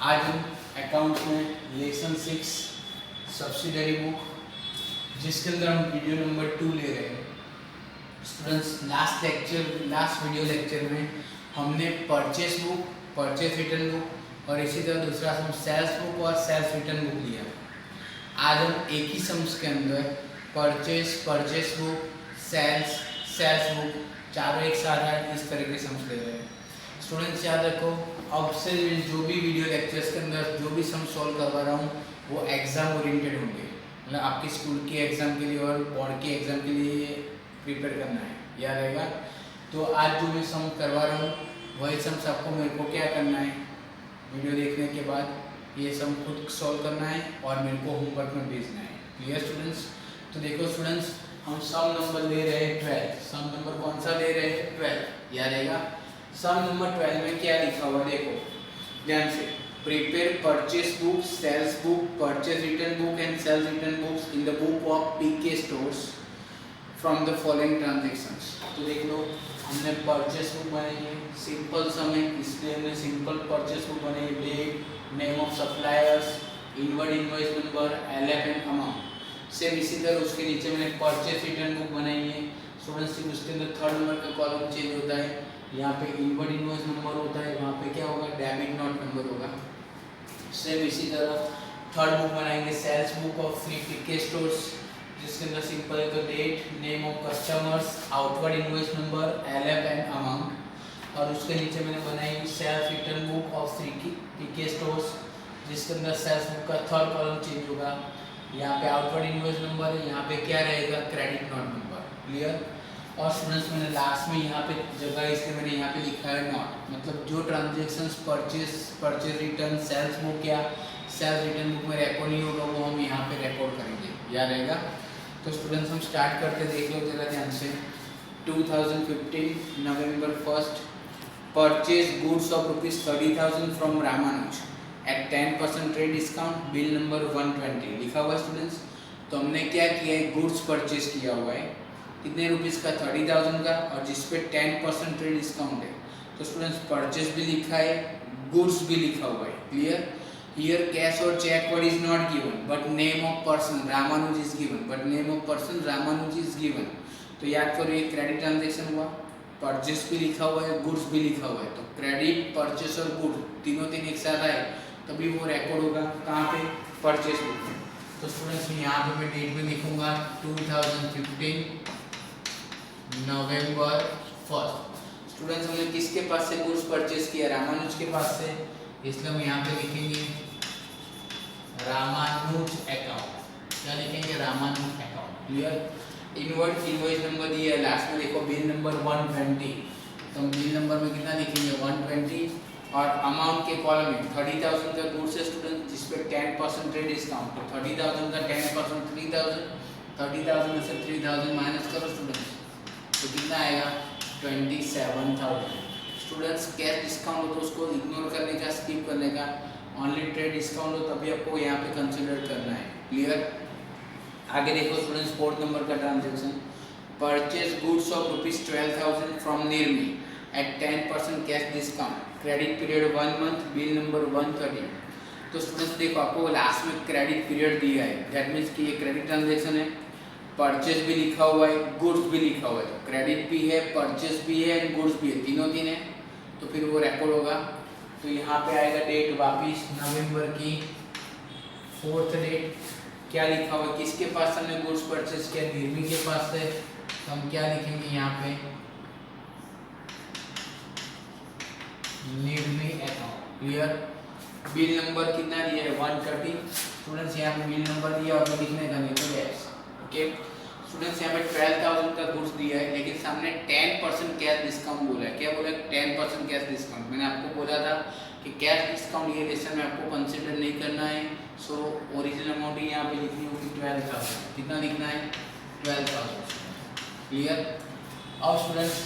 आज हम अकाउंट में लेसन 6 सब्सिडरी बुक जिसके अंदर हम वीडियो नंबर 2 ले रहे हैं। स्टूडेंट्स लास्ट वीडियो लेक्चर में हमने purchase book, purchase return book और इसी तरह दूसरा सम सेल्स बुक और सेल्स रिटर्न बुक लिया। आज हम एक ही सम्स के अंदर परचेस बुक, सेल्स बुक चारों एक साथ है, इस तरह के सम्स ले रहे हैं। स्टूडेंट्स याद रखो, अब से जो भी वीडियो लेक्चर्स के अंदर जो भी सम सॉल्व करवा रहा हूँ वो एग्ज़ाम ओरिएंटेड होंगे, मतलब आपकी स्कूल की एग्ज़ाम के लिए और बोर्ड की एग्ज़ाम के लिए प्रिपेयर करना है, याद रहेगा। तो आज जो मैं सम करवा रहा हूँ वही सम्स आपको मेरे को क्या करना है, वीडियो देखने के बाद ये सम खुद सॉल्व करना है और मेरे को होमवर्क में भेजना है। Clear students? तो देखो स्टूडेंट्स, हम सम नंबर ले रहे हैं 12। सम नंबर कौन सा ले रहे हैं? 12, याद रहेगा। सम नंबर 12 में क्या लिखा हुआ देखो ध्यान से, prepare purchase book, sales book, purchase return book and sales return books in the book of PK stores from the following transactions. तो देख लो, हमने परचेस बुक बनाई है, सिंपल सम है इसलिए हमने सिंपल परचेस बुक बनाई है। Date, name of suppliers, inward invoice number, LF and amount. Same इसी तरह उसके नीचे मैंने परचेस रिटर्न बुक बनाई है। स्टूडेंट्स उसके अंदर थर्ड नंबर का कॉलम चेंज होता है, यहाँ पे इनवर्ड इनवॉइस नंबर होता है, वहाँ पे क्या होगा, डेबिट नोट नंबर होगा। सेम इसी तरह थर्ड बुक बनाएंगे sales book of 3 PK stores, जिसके अंदर सिंपल है तो date, name of customers, outward invoice number, LF and amount. और उसके नीचे मैंने बनाई sales return book of 3 PK stores, जिसके अंदर सेल्स बुक का थर्ड कॉलम चेंज होगा। यहाँ पे आउटवर्ड इनवॉइस नंबर है, यहाँ पे क्या रहेगा, क्रेडिट नोट नंबर। क्लियर? और स्टूडेंट्स मैंने लास्ट में यहाँ पे जगह इसलिए मैंने यहाँ पे लिखा है नॉट, मतलब जो transactions purchase return sales book या सेल्स रिटर्न बुक में रेकॉर्ड नहीं होगा वो हम यहाँ पे रिकॉर्ड करेंगे, याद रहेगा। तो स्टूडेंट्स हम स्टार्ट करते, देख लो जरा ध्यान से। 2015 November 1 purchase goods of ₹30,000 from Ramanuj at 10% trade discount, bill number 120 लिखा हुआ है स्टूडेंट्स। तो हमने क्या किया है, गुड्स परचेज किया हुआ है, कितने रुपीज़ का, 30,000 का, और जिस पे 10% ट्रेड डिस्काउंट है। तो स्टूडेंट्स परचेज भी लिखा है, गुड्स भी लिखा हुआ है। क्लियर? हियर कैश और cheque word is not given but name of person Ramanuj is given, but name of person Ramanuj is given. तो याद करो ये क्रेडिट ट्रांजेक्शन हुआ, परचेज भी लिखा हुआ है, गुड्स भी लिखा हुआ है। तो क्रेडिट, परचेस और गुड तीनों एक साथ आए तभी वो रिकॉर्ड होगा, कहाँ पे, परचेज बुक में। तो स्टूडेंट्स यहाँ पे मैं डेट में लिखूंगा 2015 नवंबर 1। स्टूडेंट्स हमने किसके पास से गुड्स परचेज किया, रामानुज के पास से, इसलिए हम यहाँ पे लिखेंगे रामानुज अकाउंट। क्या लिखेंगे, Ramanuj account. Clear? Inward invoice number दिया है, लास्ट में देखो बिल नंबर 120, तो हम बिल नंबर में कितना लिखेंगे, 120। और अमाउंट के कॉलम में 30,000 का गुड्स है स्टूडेंट, जिसपे 10% ट्रेड डिस्काउंट, तो 30,000 का 10% 3,000, 30,000 में से 3,000 माइनस करो स्टूडेंट्स, तो कितना आएगा, 27,000। स्टूडेंट्स कैश डिस्काउंट हो तो उसको इग्नोर करने का, स्किप करने का, ओनली ट्रेड डिस्काउंट हो तभी आपको यहाँ पे कंसिडर करना है। क्लियर? आगे देखो स्टूडेंट्स, फोर्थ नंबर का transaction, purchase goods of ₹12,000 from Nirmi at 10% cash discount, credit period 1 month, bill number 130। तो स्टूडेंट्स देखो आपको लास्ट में क्रेडिट पीरियड दिया है, दैट मीन्स कि ये क्रेडिट ट्रांजेक्शन है, परचेज भी लिखा हुआ है, गुड्स भी लिखा हुआ है, तो क्रेडिट भी है, परचेज भी है एंड गुड्स भी है, तीनों है, तो फिर वो रिकॉर्ड होगा। तो यहाँ पे आएगा डेट वापिस नवंबर की 4th डेट, क्या लिखा हुआ है, किसके पास हमने गुड्स परचेज किया, निर्मी के पास से, तो हम क्या लिखेंगे यहाँ पे, निर्मी अकाउंट। क्लियर? बिल नंबर कितना दिया है, 130। स्टूडेंट्स यहाँ पे बिल नंबर दिया और लिखने का नहीं तो यस। ओके स्टूडेंट्स, यहाँ पे 12,000 का गुड्स दिया है, लेकिन सामने 10% कैश डिस्काउंट बोला है। क्या बोला है, 10% कैश डिस्काउंट। मैंने आपको बोला था कि कैश डिस्काउंट ये लेसन में आपको कंसिडर नहीं करना है, सो ओरिजिनल अमाउंट ही यहाँ पे लिखनी होगी 12,000। कितना लिखना है, 12,000। क्लियर? अब स्टूडेंट्स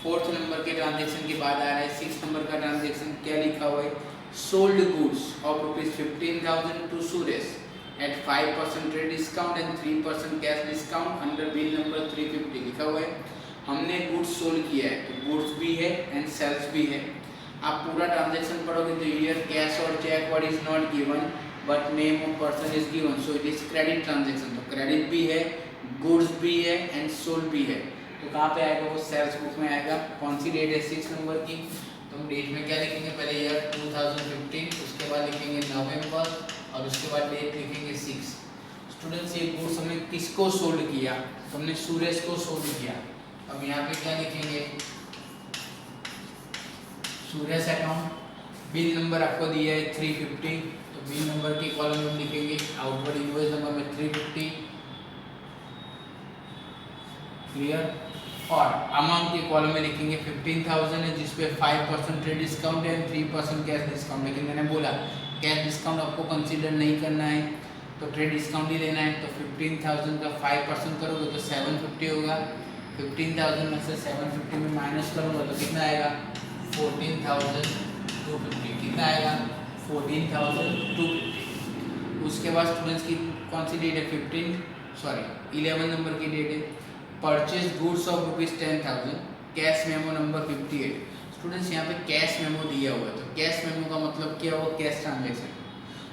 फोर्थ नंबर के ट्रांजेक्शन के बाद आ रहा है 6 नंबर का ट्रांजेक्शन, क्या लिखा हुआ है, sold goods of ₹15,000 to Suresh at 5% trade discount and 3% cash discount under bill number 350 लिखा हुआ है। हमने गुड्स सोल्ड किया है, तो गुड्स भी है एंड सेल्स भी है। आप पूरा ट्रांजेक्शन पढ़ोगे तो ईयर कैश और cheque word is not given but name of person is given, so it is credit transaction. तो क्रेडिट भी है, गुड्स भी है एंड सोल्ड भी है। तो कहाँ पे आएगा वो? सेल्स बुक में आएगा। कौन सी डेट है? 6 नंबर की। तो हम डेट में क्या लिखेंगे? पहले ईयर 2015, उसके बाद लिखेंगे नवंबर और उसके बाद डेट लिखेंगे 6। स्टूडेंट्स ये गुड्स हमने किसको सोल्ड किया? तो हमने सुरेश को सोल्ड किया। अब यहाँ पे क्या लिखेंगे? सुरेश अकाउंट। बिल नंबर आपको दिया है 350, तो बिल नंबर की कॉलम में लिखेंगे आउटवर्ड इनवॉइस नंबर में 350। क्लियर? और अमाउंट की कॉलम में लिखेंगे 15,000 है, जिसपे 5% ट्रेड डिस्काउंट है, 3% कैश डिस्काउंट। लेकिन मैंने बोला कैश डिस्काउंट आपको कंसीडर नहीं करना है, तो ट्रेड डिस्काउंट ही लेना है। तो 15,000 का 5% करोगे तो 750 होगा। 15,000 में से 750 में माइनस करूँगा तो कितना आएगा? 14,250। कितना आएगा? 14,250। उसके बाद स्टूडेंट्स की कौन सी डेट है? 11 नंबर की डेट है। Purchase goods of ₹10,000, cash memo number 58। Students यहाँ पे कैश मेमो दिया हुआ है, तो कैश मेमो का मतलब क्या हुआ? Cash transaction.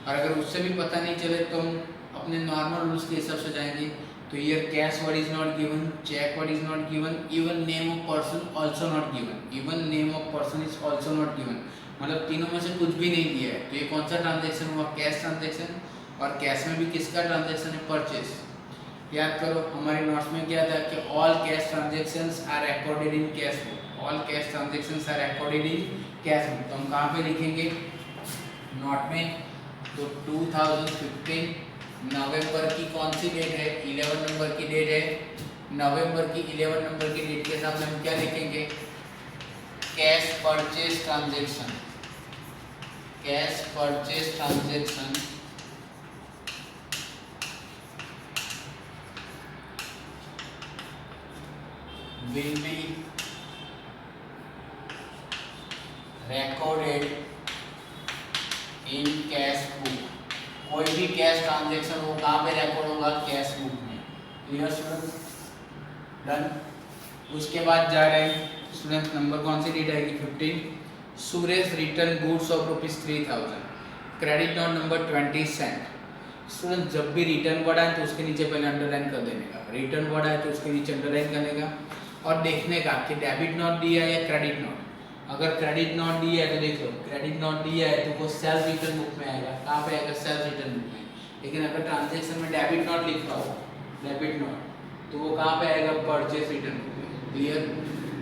और अगर उससे भी पता नहीं चले तो हम अपने नॉर्मल रूल्स के हिसाब से जाएंगे। तो here cash word is not given, cheque word is not given, even name of person also not given. Even name of person is also not given, मतलब तीनों में से कुछ भी नहीं दिया है। तो ये कौन सा ट्रांजेक्शन हुआ? Cash transaction. और कैश में भी किसका ट्रांजेक्शन है? परचेज। याद करो हमारे नोट्स में क्या था कि all cash transactions are recorded in cash book. All cash transactions are recorded in cash book. तो हम कहाँ पे लिखेंगे नोट में? तो 2015 नवंबर की कौन सी डेट है? 11 नंबर की डेट है। नवंबर की 11 नंबर की डेट के हिसाब से हम क्या लिखेंगे? Cash purchase transaction. Cash purchase transaction will be recorded in cash book। कोई भी कैश ट्रांजेक्शन वो कहाँ पे रिकॉर्ड होगा? कैश बुक में। Clear student? डन। उसके बाद जा रहे हैं स्टूडेंट, नंबर कौन सी डेट आएगी? 15। Suresh return goods of ₹3,000, credit note number 20 sent. Student जब भी रिटर्न वर्ड आए तो उसके नीचे पहले अंडरलाइन कर देने का। रिटर्न वर्ड आए तो उसके नीचे अंडरलाइन करने का और देखने का कि डेबिट नोट दिया है या क्रेडिट नोट। अगर क्रेडिट नोट दिया है तो देख लो, क्रेडिट नोट दिया है तो वो सेल्फ रिटर्न बुक में आएगा। कहाँ पे आएगा? सेल्फ रिटर्न बुक में। लेकिन अगर ट्रांजेक्शन में डेबिट नोट लिखा हो, डेबिट नोट, तो वो कहाँ पे आएगा? परचेज रिटर्न बुक में। क्लियर?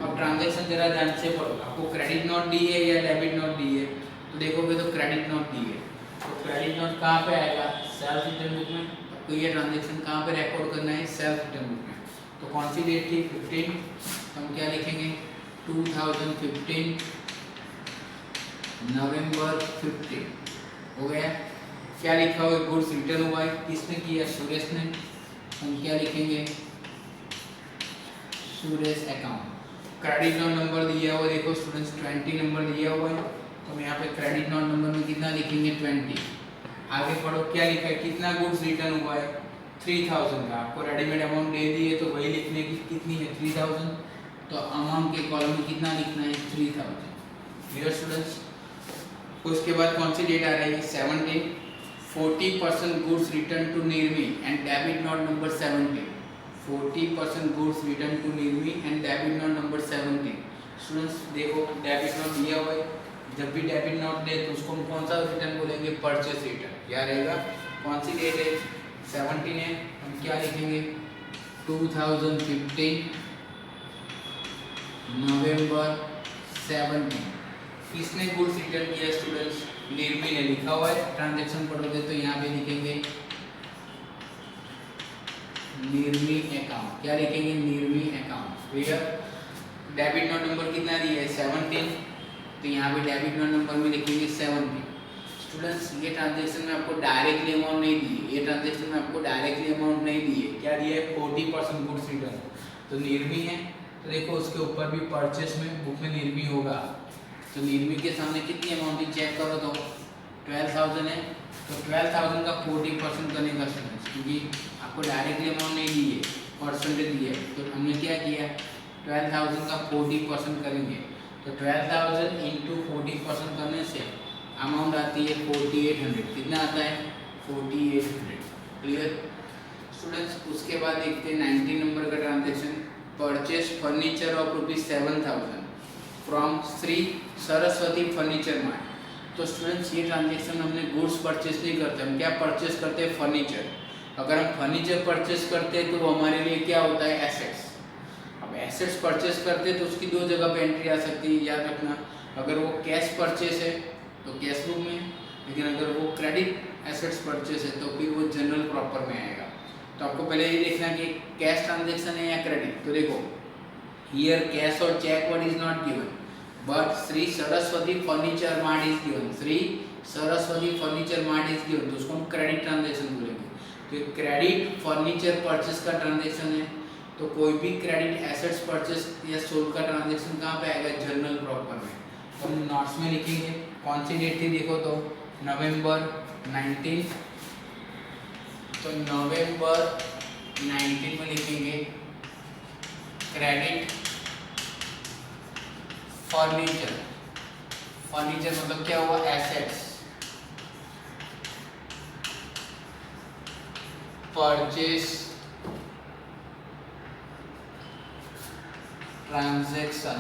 अब ट्रांजेक्शन जरा ध्यान से पढ़ो। आपको क्रेडिट नोट दी है या डेबिट नोट दी है? तो देखोगे तो क्रेडिट नोट दी है, तो क्रेडिट नोट कहाँ पे आएगा? सेल्फ रिटर्न बुक में। तो ये ट्रांजेक्शन कहाँ पे रिकॉर्ड करना है? सेल्फ रिटर्न बुक में। तो कौन सी डेट थी? 15। हम क्या लिखेंगे? 2015 नवंबर 15 हो गया। क्या लिखा हुआ है? गुड्स रिटर्न हुआ है। किसने किया? सुरेश ने। हम क्या लिखेंगे? Suresh account. Credit note number दिया हुआ देखो स्टूडेंट्स 20 नंबर दिया हुआ है, तो हम यहाँ पे क्रेडिट नोट नंबर में कितना लिखेंगे? 20। आगे पढ़ो क्या लिखा है? कितना गुड्स रिटर्न हुआ है? 3,000 का। आपको रेडीमेड अमाउंट दे दी है तो वही लिखने की कितनी है? 3,000। तो अमाउंट के कॉलम में कितना लिखना है? 3,000। Clear students? उसके बाद कौन सी डेट आ रही है? 17। 40% goods return to Nirmi and debit note number 17। 40% goods return to Nirmi and debit note number 17। Students देखो डेबिट नोट दिया हुआ है, जब भी डेबिट नोट दे तो उसको हम कौन सा रिटर्न बोलेंगे? Purchase return. क्या रहेगा? कौन सी डेट है? 17 है। हम क्या लिखेंगे? 2015 नवंबर 17। किसने गुड्स रिटर्न किया स्टूडेंट्स? निर्मी ने। लिखा हुआ है, ट्रांजेक्शन पढ़ोगे तो यहाँ पे लिखेंगे निर्मी अकाउंट। क्या लिखेंगे? Nirmi account. Clear? Debit note number कितना दिया है? 17। तो यहाँ पे डेबिट नोट नंबर में लिखेंगे 17। स्टूडेंट्स ये ट्रांजेक्शन में आपको डायरेक्टली अमाउंट नहीं दी है, ये ट्रांजेक्शन में आपको डायरेक्टली अमाउंट नहीं दी है। क्या दिया है? 40% गुड्स रिटर्न। तो निर्मी है तो देखो उसके ऊपर भी परचेस में बुक में निर्मी होगा, तो निर्मी के सामने कितनी अमाउंट है चेक करो तो 12,000 है। तो 12,000 का 40% करने का स्टूडेंट्स, क्योंकि आपको डायरेक्टली अमाउंट नहीं दी है, परसेंटेज दी है, तो हमने क्या किया 12,000 का 40% करेंगे। तो तो 12,000 इंटू 40% करने से अमाउंट आती है 4800। कितना आता है? 4800। Clear students? उसके बाद देखते हैं 19 नंबर का transaction, purchase furniture of ₹7,000 from Shri Saraswati furniture mart. तो स्टूडेंट्स ये ट्रांजेक्शन हमने गुड्स परचेज नहीं करते, हम क्या परचेज करते हैं? फर्नीचर। अगर हम फर्नीचर परचेज करते हैं तो वो हमारे लिए क्या होता है? एसेट्स। अब एसेट्स परचेज करते हैं तो उसकी दो जगह पे एंट्री आ सकती है, याद रखना। अगर वो कैश परचेज है तो कैश बुक में, लेकिन अगर वो क्रेडिट एसेट्स परचेज है तो फिर वो जनरल प्रॉपर में आएगा। तो आपको पहले ये देखना कि कैश ट्रांजेक्शन है या क्रेडिट। तो देखो हियर कैश और cheque word is not given, but Shri Saraswati furniture mart is given. Shri Saraswati furniture mart is given, तो उसको हम क्रेडिट ट्रांजेक्शन बोलेंगे। तो क्रेडिट फर्नीचर परचेज का ट्रांजेक्शन है, तो कोई भी क्रेडिट एसेट्स परचेज या सोल्ड का ट्रांजेक्शन कहाँ पे आएगा? जनरल प्रॉपर में। तो हम नोट्स में लिखेंगे। कौन सी डेट थी? देखो तो नवंबर 19। तो नवंबर 19 में लिखेंगे क्रेडिट फर्नीचर। फर्नीचर मतलब क्या हुआ? Assets. Purchase transaction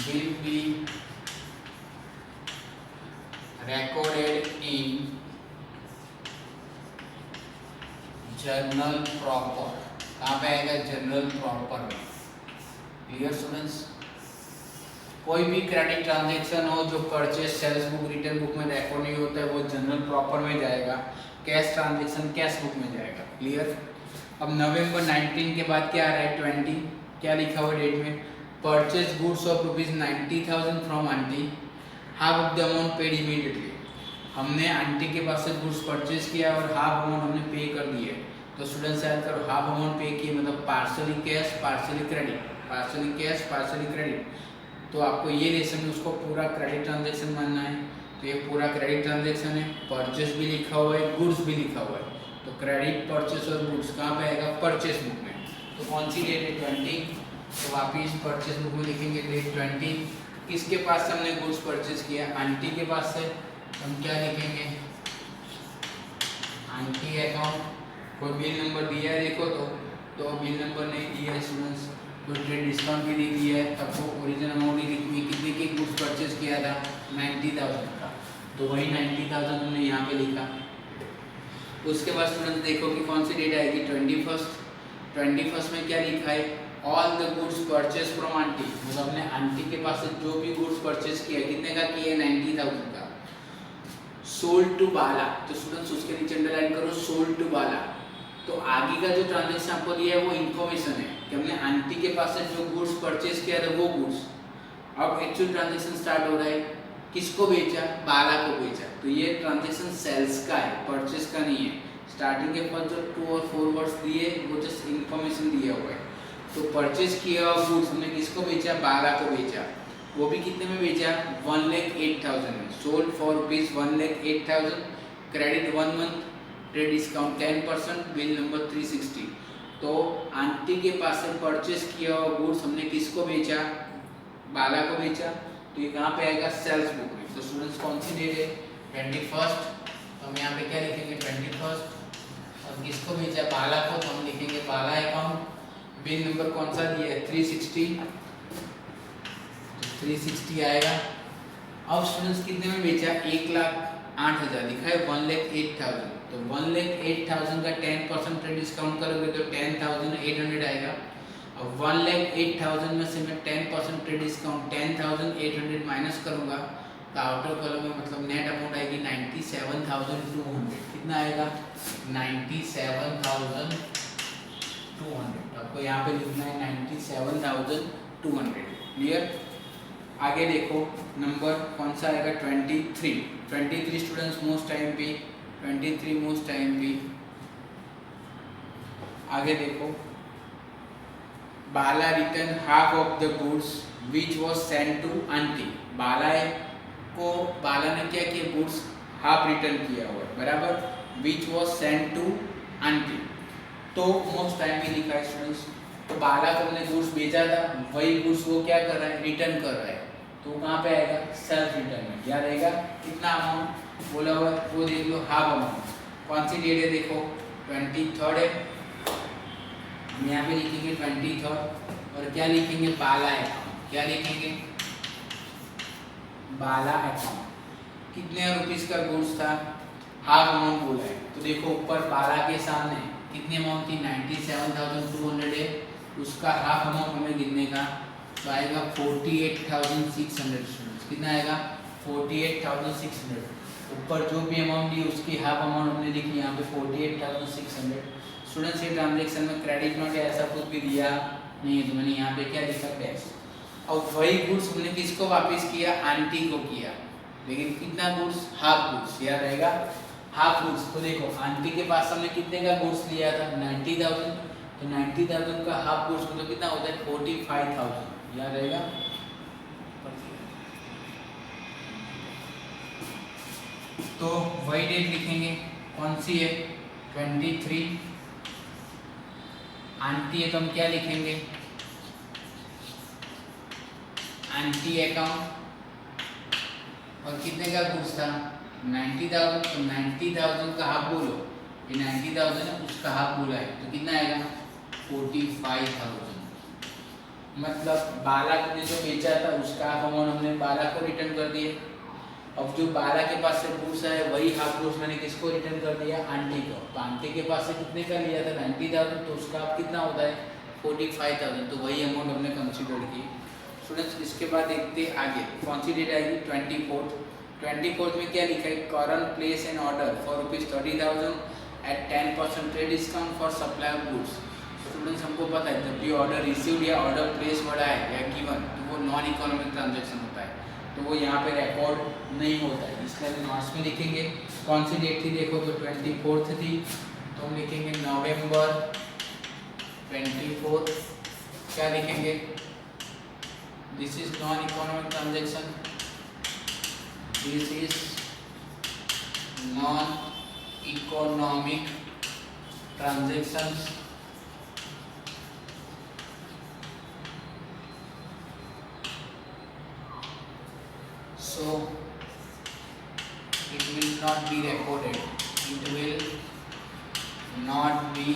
will be recorded in journal proper। कहाँ पे आएगा? जनरल प्रॉपर में। Clear students? कोई भी क्रेडिट ट्रांजेक्शन हो जो purchase sales book return book में रिकॉर्ड नहीं होता है वो जनरल प्रॉपर में जाएगा। कैश ट्रांजेक्शन कैश बुक में जाएगा। क्लियर? अब नवंबर 19 के बाद क्या आ रहा है? 20। क्या लिखा हुआ डेट में? Purchase goods of ₹90,000 from aunty, half of the amount paid immediately. हमने आंटी के पास से गुड्स परचेज किया और हाफ अमाउंट हमने पे कर दिए। तो स्टूडेंट्स याद करो, हाफ अमाउंट पे किए मतलब partially cash partially credit, partially cash partially credit. तो आपको ये लेसन में उसको पूरा क्रेडिट ट्रांजेक्शन मानना है। तो ये पूरा क्रेडिट ट्रांजेक्शन है, परचेज भी लिखा हुआ है, गुड्स भी लिखा हुआ है। तो क्रेडिट परचेज और गुड्स कहाँ पे आएगा? परचेज बुक में। तो कौन सी डेट है? 20। तो वापिस परचेज बुक में लिखेंगे डेट 20। किसके पास से हमने गुड्स परचेज किया? आंटी के पास से। हम क्या लिखेंगे? Aunty account. कोई बिल नंबर दिया है देखो तो बिल नंबर नहीं दिया है स्टूडेंट्स, तो ट्रेड डिस्काउंट भी नहीं दिया है। तब वो ओरिजिनल अमाउंट ही लिखी, कितने की गुड्स परचेज किया था? 90,000 का। तो वही 90,000 हमने यहाँ पे लिखा। उसके बाद स्टूडेंट्स देखो कि कौन सी डेट आएगी? 21। 21 में क्या लिखा है? All the goods purchase from aunty, मतलब हमने आंटी के पास से जो भी गुड्स परचेज किया, कितने का किया? 90,000 का। सोल्ड टू बाला, तो स्टूडेंट्स उसके नीचे अंडरलाइन करो सोल्ड टू बाला। तो आगे का जो ट्रांजेक्शन आपको दिया है वो इन्फॉर्मेशन है कि हमने आंटी के पास से जो गुड्स परचेज किया था वो गुड्स। अब एक्चुअल ट्रांजेक्शन स्टार्ट हो रहा है, किसको बेचा? बाला को बेचा। तो ये ट्रांजेक्शन सेल्स का है, परचेज का नहीं है। स्टार्टिंग के पास जो 2 और 4 वर्ड्स दिए वो जस्ट इन्फॉर्मेशन दिया हुआ है। तो परचेज किया हुआ गुड्स हमने किसको बेचा? बाला को बेचा। वो भी कितने में बेचा? 1,08,000 में। Sold for ₹1,08,000, credit 1 month, trade discount 10%, bill number 360। तो आंटी के पास से परचेज किया हुआ गुड्स हमने किसको बेचा? बाला को बेचा। तो ये कहाँ पे आएगा? सेल्स बुक में। तो स्टूडेंट्स कौन सी डेट है? 21। तो हम यहाँ पे क्या लिखेंगे? 21। और किसको बेचा? बाला को। तो हम लिखेंगे बाला अकाउंट। बिल नंबर कौन सा दिया है? 360। 360 आएगा। अब स्टूडेंट्स कितने में बेचा? 1,08,000 लिखा है, 1,08,000। तो 1,08,000 का 10% डिस्काउंट करोगे तो 10,800 आएगा। अब 1,08,000 में से मैं 10% डिस्काउंट 10,800 माइनस करूंगा तो आउटर कॉलम में मतलब नेट अमाउंट आएगी 97,200। कितना आएगा? 97,200। आपको यहाँ पे लिखना है 97,200। क्लियर? आगे देखो नंबर कौन सा आएगा? 23। 23 स्टूडेंट्स मोस्ट टाइम पे, 23 मोस्ट टाइम पे। आगे देखो, Bala return half of the goods which was send to aunty. Bala ने क्या किया? गुड्स हाफ रिटर्न किया हुआ है, बराबर। Which was send to aunty. तो मोस्ट टाइम में लिखा है स्टूडेंट्स तो बाला को हमने गुड्स बेचा था, वही गुड्स वो क्या कर रहा है, रिटर्न कर रहा है, तो कहाँ पे आएगा, सेल्फ रिटर्न में। क्या रहेगा, कितना अमाउंट बोला हुआ है वो देख लो, हाफ अमाउंट। कौन सी डेट है देखो, 23 है, हम यहाँ पे लिखेंगे 23 और क्या लिखेंगे, बाला अकाउंट। क्या लिखेंगे, बाला अकाउंट। कितने रुपीस का गुड्स था, हाफ अमाउंट बोला है, तो देखो ऊपर बाला के सामने कितनी अमाउंट थी, 97,200 है, उसका हाफ अमाउंट हमें गिनने का, तो आएगा 48,600 स्टूडेंट्स। कितना आएगा, 48,600। ऊपर जो भी अमाउंट दी उसकी हाफ अमाउंट हमने लिखी यहाँ पे 48,600। स्टूडेंट्स ये ट्रांजेक्शन में क्रेडिट नोट या ऐसा कुछ भी दिया नहीं है, तो मैंने यहाँ पे क्या लिखा, डैश। और वही गुड्स हमने किसको वापस किया, आंटी को किया, लेकिन कितना गुड्स, हाफ गुड्स। याद रहेगा, हाफ गुड्स। तो देखो आंटी के पास हमने कितने का गुड्स लिया था, 90,000, तो 90,000 का हाफ गुड्स मतलब कितना होता है, 45,000। याद रहेगा। तो वही डेट लिखेंगे, कौन सी है, 23। आंटी है तो हम क्या लिखेंगे, आंटी अकाउंट। और कितने का गुड्स था, 90,000, तो 90,000 का हाफ बोलो, ये 90,000 है उसका हाफ बोला है, तो कितना आएगा, 45,000। मतलब बाला ने जो बेचा था उसका हाफ अमाउंट हमने बाला को रिटर्न कर दिए। अब जो बाला के पास से गुड्स है वही हाफ गुड्स मैंने किसको रिटर्न कर दिया, आंटी को। तो आंटी के पास से कितने का लिया था, 90,000, तो उसका हाफ कितना होता है, 45,000, तो वही अमाउंट हमने कंसीडर की। स्टूडेंट्स इसके बाद देखते आगे, कौन सी डेट आएगी, 24 में क्या लिखा है, current place an order for ₹30,000 at 10% trade discount for supply of goods. Students हमको पता है जब भी ऑर्डर रिसीव्ड या ऑर्डर प्लेस बढ़ा है या गिवन, तो वो नॉन इकोनॉमिक ट्रांजेक्शन होता है, तो वो यहाँ पे रिकॉर्ड नहीं होता है, इसलिए हम नोट्स में लिखेंगे। कौन सी डेट थी देखो, तो 24 थी, तो हम लिखेंगे नवंबर 24। क्या लिखेंगे, this is non economic transaction, this is non economic transactions. So it will not be recorded, it will not be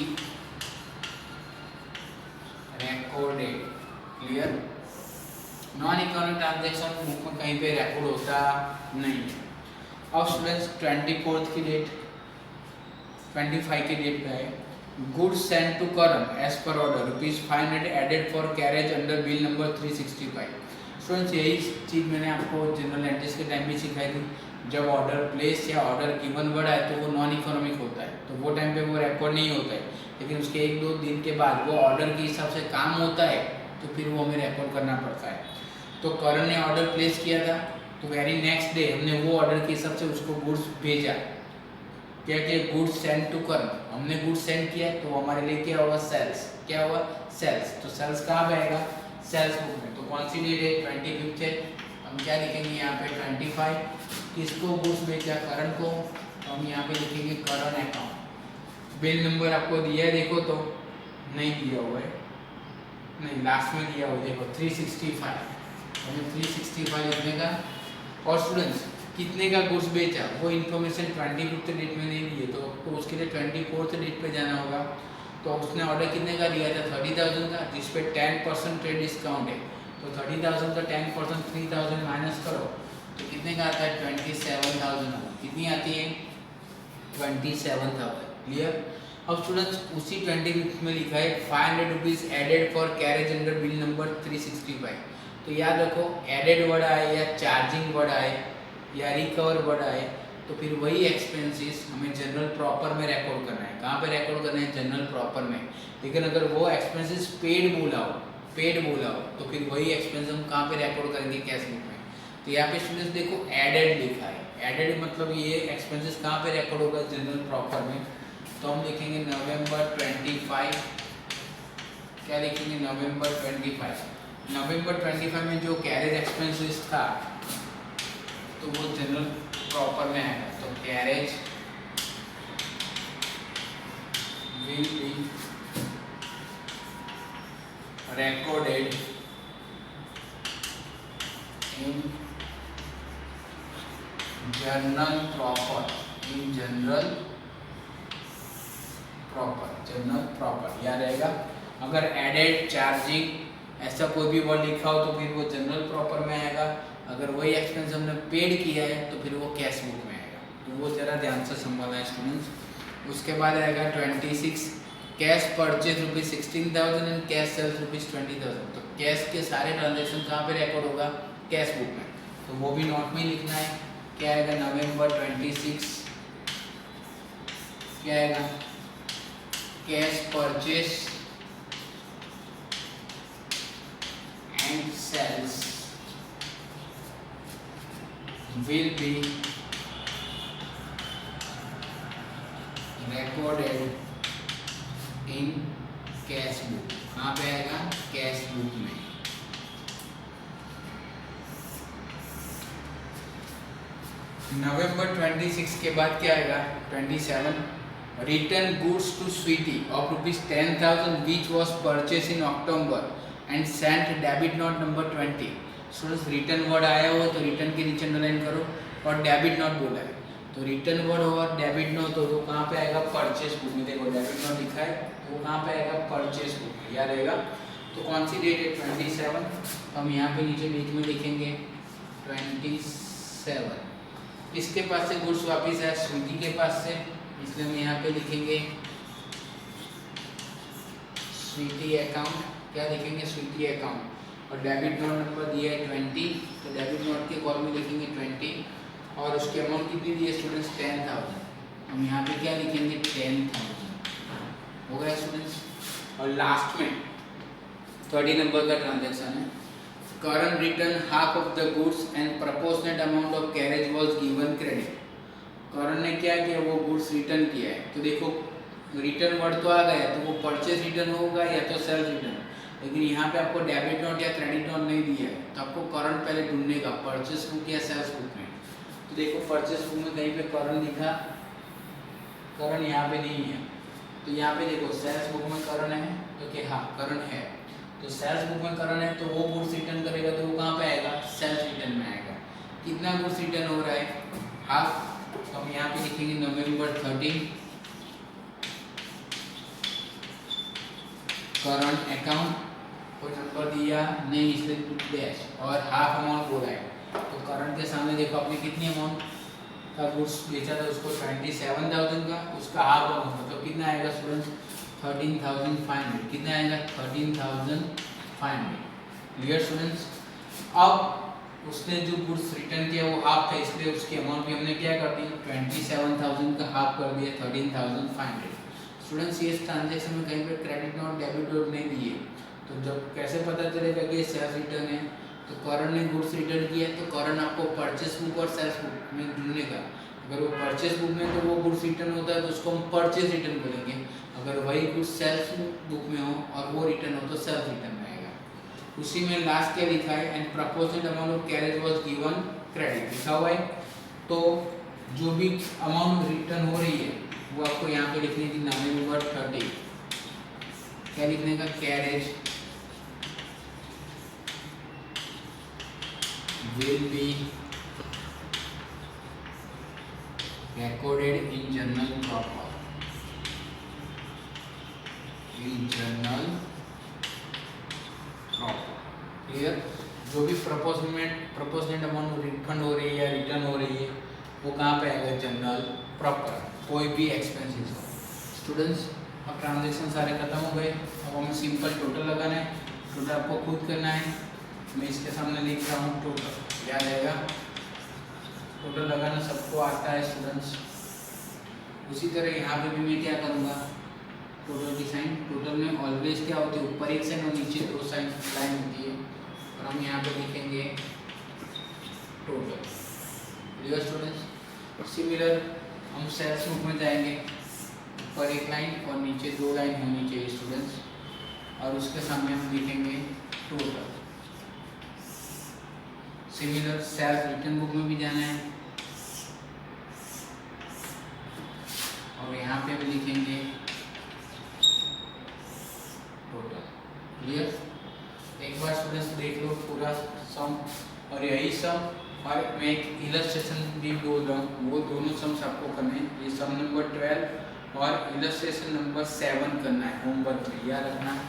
recorded, clear। Non economic transaction book में कहीं पे रिकॉर्ड होता नहीं। अब स्टूडेंट्स 24 की डेट, 25 की डेट पे है, goods send to Karan as per order ₹500 added for carriage under bill number 365। Students यही चीज़ मैंने आपको जनरल एंट्रीज के टाइम भी सिखाई थी, जब ऑर्डर प्लेस या ऑर्डर गिवन बढ़ा है तो वो नॉन इकोनॉमिक होता है, तो वो टाइम पे वो रिकॉर्ड नहीं होता है, लेकिन उसके 1-2 दिन के बाद वो ऑर्डर के हिसाब से काम होता है, तो फिर वो हमें रिकॉर्ड करना पड़ता है। तो करण ने ऑर्डर प्लेस किया था, तो वेरी नेक्स्ट डे हमने वो ऑर्डर के हिसाब से उसको गुड्स भेजा। क्या किया, गुड्स सेंड टू करण, हमने गुड्स सेंड किया तो हमारे लिए क्या होगा, सेल्स। क्या हुआ, सेल्स। तो सेल्स कहाँ पे आएगा, सेल्स बुक में। तो कौन सी डेट है, 25 है, हम क्या लिखेंगे यहाँ पे 25। किसको गुड्स बेचा, करण को, तो हम यहाँ पे लिखेंगे करण अकाउंट। बिल नंबर आपको दिया है देखो, तो नहीं दिया हुआ है, नहीं लास्ट में दिया हुआ देखो 365, हमें 365 लिखने का। और स्टूडेंट्स कितने का गुड्स बेचा वो इन्फॉर्मेशन 25th डेट में नहीं दी है, तो उसके लिए 24th डेट पे जाना होगा। तो उसने ऑर्डर कितने का दिया था, 30,000 का, जिस पे 10% ट्रेड डिस्काउंट है, तो 30,000 का 10% 3,000 माइनस करो, तो कितने का आता है, 27,000। कितनी आती है, 27,000। क्लियर। अब स्टूडेंट्स उसी 25th में लिखा है ₹500 added for carriage under bill number 365। तो याद रखो, एडेड वर्ड आए या चार्जिंग वर्ड आए या रिकवर वर्ड आए, तो फिर वही एक्सपेंसेस हमें जनरल प्रॉपर में रिकॉर्ड करना है। कहाँ पे रिकॉर्ड करना है, जनरल प्रॉपर में। लेकिन अगर वो एक्सपेंसेस पेड बोला हो, तो फिर वही एक्सपेंस हम कहाँ पे रिकॉर्ड करेंगे, कैश बुक में। तो यहाँ पे स्टूडेंट्स देखो एडेड लिखा है, एडेड मतलब ये एक्सपेंसेस कहाँ पे रिकॉर्ड होगा, जनरल प्रॉपर में। तो हम लिखेंगे नवंबर 25। क्या लिखेंगे, नवंबर 25। नवंबर 25 में जो कैरेज एक्सपेंसेस था तो वो जनरल प्रॉपर में आएगा। तो carriage will be recorded in journal proper, journal proper याद रहेगा। अगर एडेड, चार्जिंग ऐसा कोई भी वर्ड लिखा हो तो फिर वो जर्नल प्रॉपर में आएगा। अगर वही एक्सपेंस हमने पेड किया है तो फिर वो कैश बुक में आएगा। तो वो ज़रा ध्यान से संभालना है स्टूडेंट्स। उसके बाद आएगा 26, cash purchase ₹16,000 and cash sales ₹20,000। तो कैश के सारे ट्रांजेक्शन कहाँ पे रिकॉर्ड होगा? कैश बुक में। तो वो भी नोट में लिखना है। क्या आएगा? नवंबर 26 क्या आएगा? Cash purchase and sales will be recorded in cash book. कहाँ पे आएगा? कैश बुक में। नवंबर 26 के बाद क्या आएगा? 27, return goods to Sweety of ₹10,000 which was purchase in October and sent debit note number 20। Students return word आया हो तो रिटर्न के नीचे अंडरलाइन करो, और डेबिट नोट बोला है तो रिटर्न वर्ड हो और डेबिट नोट हो तो कहाँ पे आएगा? परचेज बुक में। देखो डेबिट नोट लिखा है तो वो कहाँ पे आएगा? परचेज बुक में। याद रहेगा। तो कौन सी डेट है? 27। तो हम यहाँ पे नीचे बीच में लिखेंगे 27। किसके पास से गुड्स वापिस है? स्वीटी के पास से, इसलिए हम यहाँ पे लिखेंगे स्वीटी अकाउंट। क्या लिखेंगे? स्वीटी अकाउंट। और डेबिट नोट नंबर दिया है 20, तो डेबिट नोट के कॉल में लिखेंगे 20। और उसकी अमाउंट कितनी दी है स्टूडेंट्स? 10,000। हम यहाँ पे क्या लिखेंगे? 10,000 हो गया स्टूडेंट्स। और लास्ट में 30 नंबर का ट्रांजेक्शन है। Current return half of the goods and proportionate amount of carriage was given credit. Current ने क्या किया? वो गुड्स रिटर्न किया है। तो देखो रिटर्न वर्ड तो आ गया, तो वो परचेज रिटर्न होगा या तो सेल्स रिटर्न। लेकिन यहाँ पे आपको डेबिट नोट या क्रेडिट नोट नहीं दिया है, तो आपको करंट पहले ढूंढने का, परचेस बुक या सेल्स बुक में। तो देखो परचेस बुक में कहीं पे करंट लिखा, करंट यहाँ पे नहीं है। तो यहाँ पे देखो सेल्स बुक में करंट है, तो क्या? हाँ करंट है। तो सेल्स बुक में करंट है तो वो गुड्स रिटर्न करेगा, तो वो कहाँ पे आएगा? सेल्स रिटर्न में आएगा। कितना गुड्स रिटर्न हो रहा है? हाफ। तो हम यहाँ पे लिखेंगे नवंबर 30 करंट अकाउंट। कोई नंबर दिया नहीं इसलिए डैश, और हाफ अमाउंट बोला है। तो करंट के सामने देखो आपने कितनी अमाउंट का गुड्स बेचा था उसको? 27,000 का। उसका हाफ अमाउंट तो कितना आएगा स्टूडेंट्स? 13,500। कितना आएगा? 13,500। Clear students. अब उसने जो गुड्स रिटर्न किया वो हाफ था, इसलिए उसकी अमाउंट भी हमने क्या कर दी? 27,000 का हाफ कर दिया 13,500। स्टूडेंट्स ये ट्रांजेक्शन में कहीं पे क्रेडिट नोट डेबिट नोट नहीं दिए, तो जब कैसे पता चलेगा कि सेल्स रिटर्न है? तो करंट ने गुड्स रिटर्न किया है तो करंट आपको परचेस बुक और सेल्स बुक में ढूंढने का। अगर वो परचेस बुक में तो वो गुड्स रिटर्न होता है तो उसको हम परचेस रिटर्न बोलेंगे। अगर वही गुड्स सेल्स बुक में हो और वो रिटर्न हो तो सेल्स रिटर्न में आएगा। उसी में लास्ट क्या लिखा है? And proportional amount of carriage was given credit लिखा हुआ है। तो जो भी अमाउंट रिटर्न हो रही है वो आपको यहाँ पे लिखने की नवंबर 30। क्या लिखने का? Carriage will be recorded in journal proper, in journal proper। Clear. जो भी प्रपोर्शनेट अमाउंट रिफंड हो रही है या रिटर्न हो रही है वो कहाँ पे आएगा? Journal proper. कोई भी एक्सपेंसेस हो। स्टूडेंट्स अब ट्रांजेक्शन सारे खत्म हो गए। अब हमें सिंपल टोटल लगाना है। टोटल आपको खुद करना है। मैं इसके सामने लिख रहा हूँ टोटल। याद रहेगा। टोटल लगाना सबको आता है स्टूडेंट्स। उसी तरह यहाँ पे भी मैं क्या करूँगा? टोटल की साइन। टोटल में ऑलवेज क्या होती है? ऊपर एक साइन और नीचे दो साइन लाइन होती है, और हम यहाँ पे लिखेंगे टोटल। Clear students. सिमिलर हम सेल्स बुक में जाएंगे, ऊपर एक लाइन और नीचे दो लाइन होनी चाहिए स्टूडेंट्स, और उसके सामने हम लिखेंगे total. Similar sales return book में भी जाना है और यहाँ पे भी लिखेंगे टोटल। क्लियर। सम और यही सम और मैं एक इलस्ट्रेशन भी बोल रहा हूँ, वो दोनों सम्स आपको करने हैं। ये सम नंबर 12 और इलस्ट्रेशन नंबर 7 करना है, होमवर्क में याद रखना है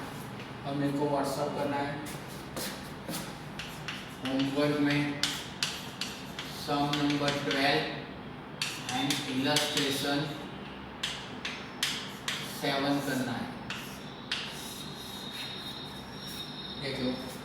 और मेरे को व्हाट्सअप करना है। होमवर्क में सम नंबर 12 एंड इलस्ट्रेशन 7 करना है। देख लो।